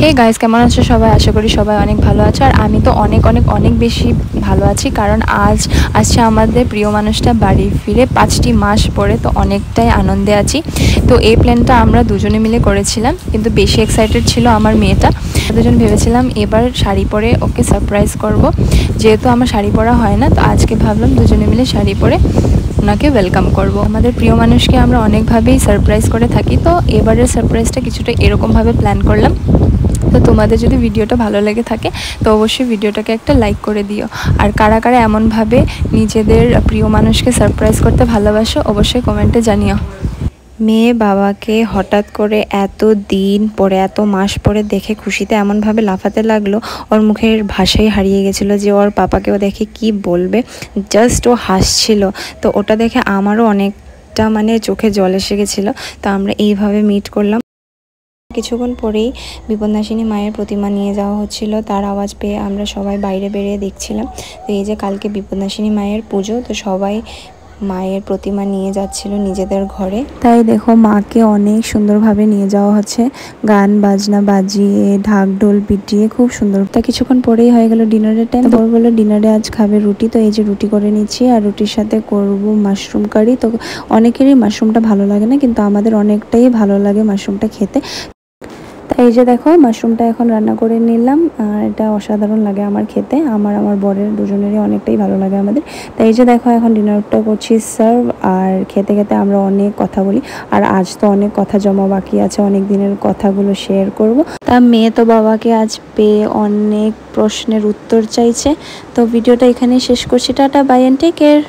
Hey guys, কেমন আছো সবাই? আশা করি সবাই অনেক ভালো আছো। আর আমি তো অনেক অনেক অনেক বেশি ভালো আছি, কারণ আজ আসছে আমাদের প্রিয় মানুষটা বাড়ি ফিরে 5টি মাস পরে। তো অনেকটাই আনন্দে আছি। তো এই প্ল্যানটা আমরা দুজনে মিলে করেছিলাম, কিন্তু বেশি এক্সাইটেড ছিল আমার মেয়েটা। দুজন ভেবেছিলাম এবার শাড়ি পরে ওকে সারপ্রাইজ করব, যেহেতু আমার শাড়ি পরা হয় না। তো আজকে ভাবলাম দুজনে মিলে শাড়ি পরে ওনাকে ওয়েলকাম করব। আমাদের প্রিয় মানুষকে আমরা অনেকভাবেই সারপ্রাইজ করে থাকি, তো এবারের সারপ্রাইজটা কিছুটা এরকমভাবে প্ল্যান করলাম। তো তোমাদের যদি ভিডিওটা ভালো লেগে থাকে তো অবশ্যই ভিডিওটাকে একটা লাইক করে দিও। আর কারা কারা এমনভাবে নিজেদের প্রিয় মানুষকে সারপ্রাইজ করতে ভালোবাসো অবশ্যই কমেন্টে জানিও। মেয়ে বাবাকে হঠাৎ করে এত দিন পরে, এত মাস পরে দেখে খুশিতে এমনভাবে লাফাতে লাগলো, ওর মুখের ভাষাই হারিয়ে গেছিলো যে ওর পাপাকেও দেখে কি বলবে। জাস্ট ও হাসছিল। তো ওটা দেখে আমারও অনেকটা চোখে জল এসে গেছিলো। তো আমরা এইভাবে মিট করলাম। কিছুক্ষণ পরেই বিপন্নাসিনী মায়ের প্রতিমা নিয়ে যাওয়া হচ্ছিল, তার আওয়াজ পেয়ে আমরা সবাই বাইরে বেরিয়ে দেখছিলাম। তো এই যে কালকে বিপন্নাসিনী মায়ের পুজো, তো সবাই মায়ের প্রতিমা নিয়ে যাচ্ছিল নিজেদের ঘরে। তাই দেখো মাকে অনেক সুন্দরভাবে নিয়ে যাওয়া হচ্ছে, গান বাজনা বাজিয়ে ঢাক ঢোল পিটিয়ে খুব সুন্দর। তা কিছুক্ষণ পরেই হয়ে গেল ডিনারের টাইম। বর বললো ডিনারে আজ খাবে রুটি। তো এই যে রুটি করে নিচ্ছি, আর রুটির সাথে করব মাশরুম কারি। তো অনেকেরই মাশরুমটা ভালো লাগে না, কিন্তু আমাদের অনেকটাই ভালো লাগে মাশরুমটা খেতে। এই যে দেখো মাশরুমটা এখন রান্না করে নিলাম, আর এটা অসাধারণ লাগে আমার খেতে। আমার বরের দুজনেরই অনেকটাই ভালো লাগে আমাদের। তাই এই যে দেখো এখন ডিনারটা করছি সার্ভ, আর খেতে খেতে আমরা অনেক কথা বলি। আর আজ তো অনেক কথা জমা বাকি আছে, অনেক দিনের কথাগুলো শেয়ার করব। তা মেয়ে তো বাবাকে আজ পেয়ে অনেক প্রশ্নের উত্তর চাইছে। তো ভিডিওটা এখানেই শেষ করছি। Tata, bye and take care.